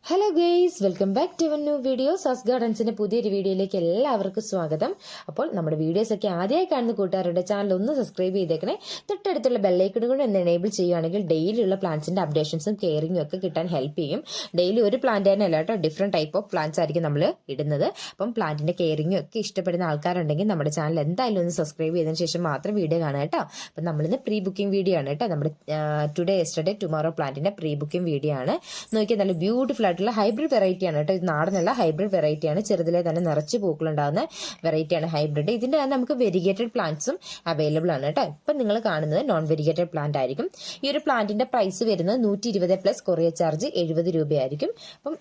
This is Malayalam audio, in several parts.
Hello guys, welcome back to new video. സസ് ഗാർഡൻസിന്റെ പുതിയൊരു വീഡിയോയിലേക്ക് എല്ലാവർക്കും സ്വാഗതം. അപ്പോൾ നമ്മുടെ വീഡിയോസ് ഒക്കെ ആദ്യമായി കാണുന്ന കൂട്ടുകാരുടെ ചാനൽ ഒന്ന് സബ്സ്ക്രൈബ് ചെയ്തേക്കണേ. തൊട്ടടുത്തുള്ള ബെല്ലൈക്കൺ കൊണ്ട് ഒന്ന് എനേബിൾ ചെയ്യുകയാണെങ്കിൽ ഡെയിലിയുള്ള പ്ലാന്റ്സിന്റെ അപ്ഡേഷൻസും കെയറിങ്ങും ഒക്കെ കിട്ടാൻ ഹെൽപ്പ് ചെയ്യും. ഡെയിലി ഒരു പ്ലാന്റ് തന്നെ അല്ല കേട്ടോ, ഡിഫറെന്റ് ടൈപ്പ് ഓഫ് പ്ലാന്റ്സ് ആയിരിക്കും നമ്മൾ ഇടുന്നത്. അപ്പം പ്ലാന്റിന്റെ കെയറിങ്ങും ഒക്കെ ഇഷ്ടപ്പെടുന്ന ആൾക്കാരുണ്ടെങ്കിൽ നമ്മുടെ ചാനൽ എന്തായാലും ഒന്ന് സബ്സ്ക്രൈബ് ചെയ്തതിനു ശേഷം മാത്രം വീഡിയോ കാണാം കേട്ടോ. അപ്പം നമ്മളിന്ന് പ്രീ ബുക്കിംഗ് വീഡിയോ ആണ് കേട്ടോ. നമ്മുടെ ടുഡേ യെസ്റ്റർഡേ ടുമോറോ പ്ലാന്റിന്റെ പ്രീ ബുക്കിംഗ് വീഡിയോ ആണ്. നോക്കിയാൽ നല്ല ബ്യൂട്ടിഫുൾ ഹൈബ്രിഡ് വെറൈറ്റി ആണ് കേട്ടോ. ഇത് നാടനല്ല, ഹൈബ്രിഡ് വെറൈറ്റി ആണ്. ചെറുതിലെ തന്നെ നിറച്ച് പൂക്കളുണ്ടാകുന്ന വെറൈറ്റിയാണ് ഹൈബ്രിഡ്. ഇതിന്റെ നമുക്ക് വെരിഗേറ്റഡ് പ്ലാന്റ്സും അവൈലബിൾ ആണ് കേട്ടോ. ഇപ്പം നിങ്ങൾ കാണുന്നത് നോൺ വെരിഗേറ്റഡ് പ്ലാന്റ് ആയിരിക്കും. ഈ ഒരു പ്ലാന്റിന്റെ പ്രൈസ് വരുന്നത് 120 പ്ലസ് കൊറിയർ ചാർജ് 70 രൂപയായിരിക്കും. അപ്പം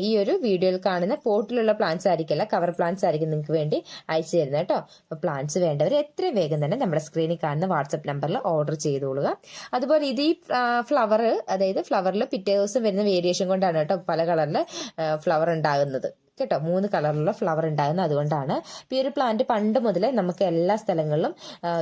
ഈ ഒരു വീഡിയോയിൽ കാണുന്ന പോട്ടിലുള്ള പ്ലാന്റ്സ് ആയിരിക്കില്ല, കവർ പ്ലാന്റ്സ് ആയിരിക്കും നിങ്ങൾക്ക് വേണ്ടി അയച്ചു തരുന്നത് കേട്ടോ. അപ്പൊ പ്ലാന്റ്സ് വേണ്ടവർ എത്രയും വേഗം തന്നെ നമ്മുടെ സ്ക്രീനിൽ കാണുന്ന വാട്സ്ആപ്പ് നമ്പറിൽ ഓർഡർ ചെയ്തോളുക. അതുപോലെ ഇത് ഈ ഫ്ലവർ, അതായത് ഫ്ലവറിൽ പിറ്റേ ദിവസം വരുന്ന വേരിയേഷൻ കൊണ്ടാണ് കേട്ടോ പല കളറിൽ ഫ്ലവർ ഉണ്ടാകുന്നത് കേട്ടോ. 3 കളറിലുള്ള ഫ്ലവർ ഉണ്ടാകുന്നത് അതുകൊണ്ടാണ്. ഈ ഒരു പ്ലാന്റ് പണ്ട് മുതലേ നമുക്ക് എല്ലാ സ്ഥലങ്ങളിലും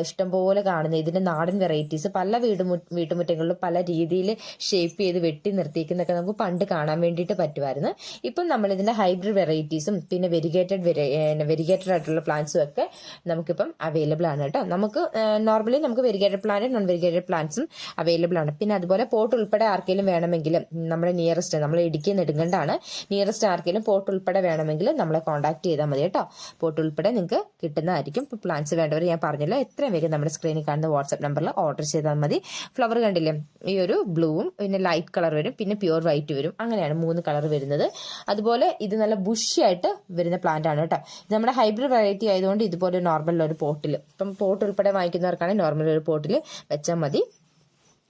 ഇഷ്ടംപോലെ കാണുന്നത്. ഇതിന്റെ നാടൻ വെറൈറ്റീസ് പല വീട്ടുമുറ്റങ്ങളിലും പല രീതിയിൽ ഷേപ്പ് ചെയ്ത് വെട്ടി നിർത്തിക്കുന്നൊക്കെ നമുക്ക് പണ്ട് കാണാൻ വേണ്ടിയിട്ട് പറ്റുമായിരുന്നു. ഇപ്പം നമ്മൾ ഇതിന്റെ ഹൈബ്രിഡ് വെറൈറ്റീസും പിന്നെ വെരിഗേറ്റഡ് ആയിട്ടുള്ള പ്ലാന്റ്സും ഒക്കെ നമുക്കിപ്പം അവൈലബിൾ ആണ് കേട്ടോ. നമുക്ക് നോർമലി നമുക്ക് വെരിഗേറ്റഡ് പ്ലാന്റ് നോൺ വെരിഗേറ്റഡ് പ്ലാന്റ്സും അവൈലബിൾ ആണ്. പിന്നെ അതുപോലെ പോട്ട് ഉൾപ്പെടെ ആർക്കെങ്കിലും വേണമെങ്കിലും നമ്മുടെ നിയറസ്റ്റ്, നമ്മൾ ഇടുക്കി നെടുങ്കണ്ടാണ്, നിയറസ്റ്റ് ആർക്കെങ്കിലും പോട്ട് ഉൾപ്പെടെ വേണമെങ്കിൽ നമ്മളെ കോൺടാക്ട് ചെയ്താൽ മതി കേട്ടോ. പോട്ട് ഉൾപ്പെടെ നിങ്ങൾക്ക് കിട്ടുന്നതായിരിക്കും. ഇപ്പോൾ പ്ലാന്റ്സ് വേണ്ടവർ ഞാൻ പറഞ്ഞല്ലോ, എത്രയും വേഗം നമ്മുടെ സ്ക്രീനിൽ കാണുന്ന വാട്സ്ആപ്പ് നമ്പറിൽ ഓർഡർ ചെയ്താൽ മതി. ഫ്ലവർ കണ്ടില്ലേ, ഈ ഒരു ബ്ലൂവും പിന്നെ ലൈറ്റ് കളർ വരും, പിന്നെ പ്യൂർ വൈറ്റ് വരും, അങ്ങനെയാണ് 3 കളർ വരുന്നത്. അതുപോലെ ഇത് നല്ല ബുഷി ആയിട്ട് വരുന്ന പ്ലാന്റ് ആണ് കേട്ടോ. ഇത് നമ്മുടെ ഹൈബ്രിഡ് വെറൈറ്റി ആയതുകൊണ്ട് ഇതുപോലെ നോർമൽ ഒരു പോട്ടിൽ, ഇപ്പം പോട്ട് ഉൾപ്പെടെ വാങ്ങിക്കുന്നവർക്കാണെങ്കിൽ നോർമൽ ഒരു പോട്ടിൽ വെച്ചാൽ മതി.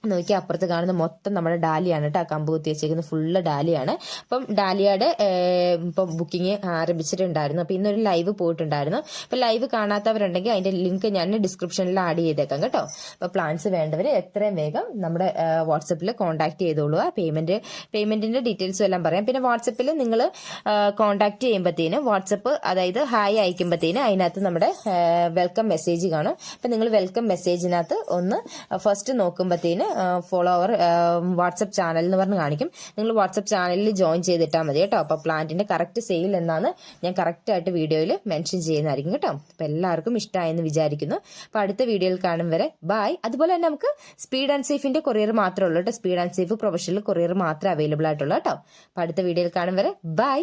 നോക്കി അപ്പുറത്ത് കാണുന്ന മൊത്തം നമ്മുടെ ഡാലിയാണ് കേട്ടോ. കമ്പ് കുത്തി വെച്ചേക്കുന്നത് ഫുള്ള് ഡാലിയാണ്. അപ്പം ഡാലിയുടെ ഇപ്പം ബുക്കിംഗ് ആരംഭിച്ചിട്ടുണ്ടായിരുന്നു. അപ്പം ഇന്നൊരു ലൈവ് പോയിട്ടുണ്ടായിരുന്നു. അപ്പം ലൈവ് കാണാത്തവരുണ്ടെങ്കിൽ അതിന്റെ ലിങ്ക് ഞാൻ ഡിസ്ക്രിപ്ഷനിൽ ആഡ് ചെയ്തേക്കാം കേട്ടോ. അപ്പൊ പ്ലാൻസ് വേണ്ടവർ എത്രയും വേഗം നമ്മുടെ വാട്സപ്പിൽ കോൺടാക്ട് ചെയ്തോളുക. പേയ്മെന്റിന്റെ ഡീറ്റെയിൽസും എല്ലാം പറയാം. പിന്നെ വാട്സപ്പിൽ നിങ്ങൾ കോൺടാക്ട് ചെയ്യുമ്പോഴത്തേന് വാട്സപ്പ്, അതായത് ഹായ് അയക്കുമ്പോഴത്തേന് അതിനകത്ത് നമ്മുടെ വെൽക്കം മെസ്സേജ് കാണും. അപ്പം നിങ്ങൾ വെൽക്കം മെസ്സേജിനകത്ത് ഒന്ന് ഫസ്റ്റ് നോക്കുമ്പോഴത്തേന് ഫോളോ അവർ വാട്സപ്പ് ചാനൽ എന്ന് പറഞ്ഞ് കാണിക്കും. നിങ്ങൾ വാട്സപ്പ് ചാനലിൽ ജോയിൻ ചെയ്തിട്ടാൽ മതി കേട്ടോ. അപ്പൊ പ്ലാന്റിന്റെ കറക്റ്റ് സെയിൽ എന്നാണ് ഞാൻ കറക്റ്റ് ആയിട്ട് വീഡിയോയിൽ മെൻഷൻ ചെയ്യുന്നതായിരിക്കും കേട്ടോ. അപ്പൊ എല്ലാവർക്കും ഇഷ്ടമായെന്ന് വിചാരിക്കുന്നു. അപ്പൊ അടുത്ത വീഡിയോയിൽ കാണും വരെ ബൈ. അതുപോലെ തന്നെ നമുക്ക് സ്പീഡ് ആൻഡ് സേഫിന്റെ കൊറിയർ മാത്രമേ ഉള്ളൂ കേട്ടോ. Speed and safe professional courier മാത്രമേ അവൈലബിൾ ആയിട്ടുള്ളൂ കേട്ടോ. അപ്പൊ അടുത്ത വീഡിയോയിൽ കാണും വരെ ബൈ.